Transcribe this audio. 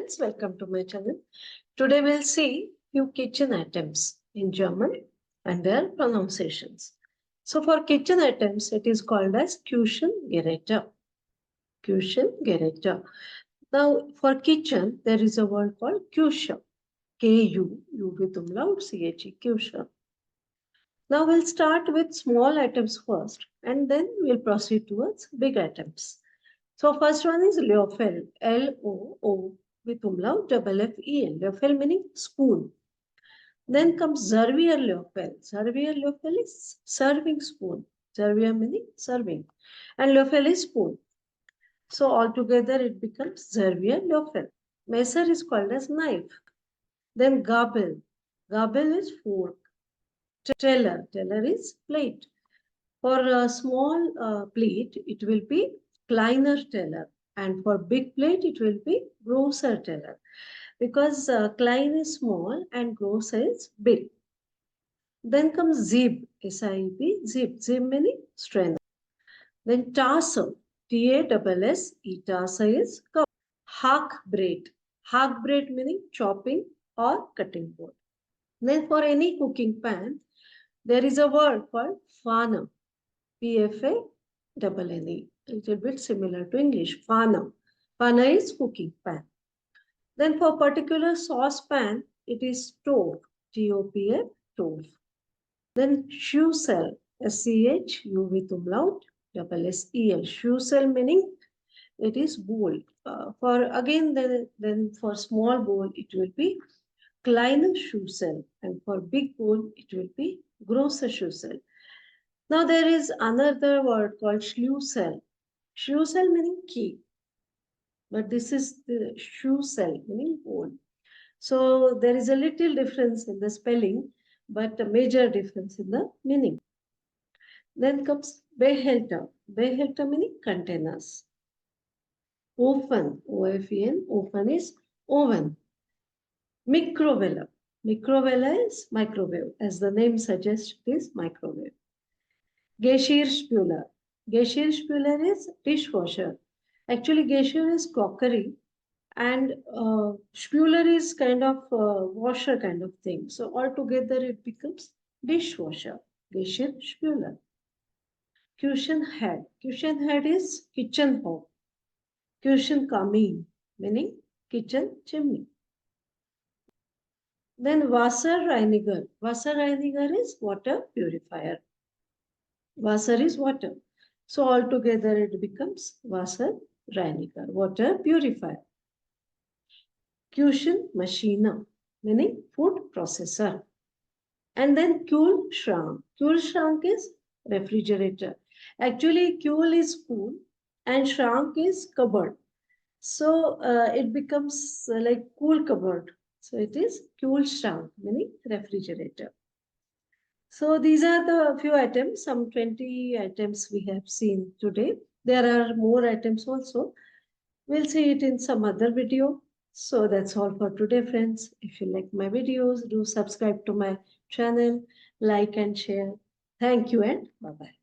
friends, welcome to my channel. Today we'll see few kitchen items in German and their pronunciations. So for kitchen items, it is called as Küchengeräte. Küchengeräte. Now for kitchen, there is a word called Küche. K-U, U with umlaut, C-H-E, Küche. Now we'll start with small items first and then we'll proceed towards big items. So first one is Löffel, L-O-O with umlaut, double F-E-L. Löffel meaning spoon. Then comes Servierlöffel. Servierlöffel is serving spoon. Servier meaning serving. And Löffel is spoon. So altogether it becomes Servierlöffel. Messer is called as knife. Then Gabel. Gabel is fork. Teller. Teller is plate. For a small plate, it will be kleiner Teller. And for big plate, it will be grosser Teller. Because klein is small and gross is big. Then comes Sieb, S-I-E-B, Sieb. Sieb meaning strength. Then Tasse, T-A-S-S-E, Tasse is cup. Hackbrät. Hackbrät meaning chopping or cutting board. Then for any cooking pan, there is a word called Pfanne. P-F-A-N-N-E. A little bit similar to English. Pfanne. Pfanne is cooking pan. Then for particular saucepan, it is stove. T-O-P-F, stove. Then Schüssel. S-C-H-U with umlaut. Double S-E-L. Schüssel meaning it is bowl. Then for small bowl, it will be kleine Schüssel. And for big bowl, it will be große Schüssel. Now there is another word called Schlüssel. Schlüssel meaning key. But this is the Schüssel meaning bowl. So there is a little difference in the spelling, but a major difference in the meaning. Then comes Behälter. Behälter meaning containers. Ofen, O-F-E-N, ofen is oven. Mikrowelle. Mikrowelle is microwave. As the name suggests, it is microwave. Geschirrspüler. Geschirrspüler is dishwasher. Actually, Geschirr is crockery and Spüler is kind of washer kind of thing. So altogether it becomes dishwasher. Geschirrspüler. Küchenherd. Küchenherd is kitchen hob. Küchenkamin meaning kitchen chimney. Then Wasserreiniger. Wasserreiniger is water purifier. Wasser is water. So altogether it becomes Wasserreiniger, water purifier. Küchenmaschine, meaning food processor. And then Kühlschrank. Kühlschrank is refrigerator. Actually, Kühl is cool and Schrank is cupboard. So it becomes like cool cupboard. So it is Kühlschrank, meaning refrigerator. So these are the few items, some 20 items we have seen today. There are more items also. We'll see it in some other video. So that's all for today, friends. If you like my videos, do subscribe to my channel, like and share. Thank you and bye-bye.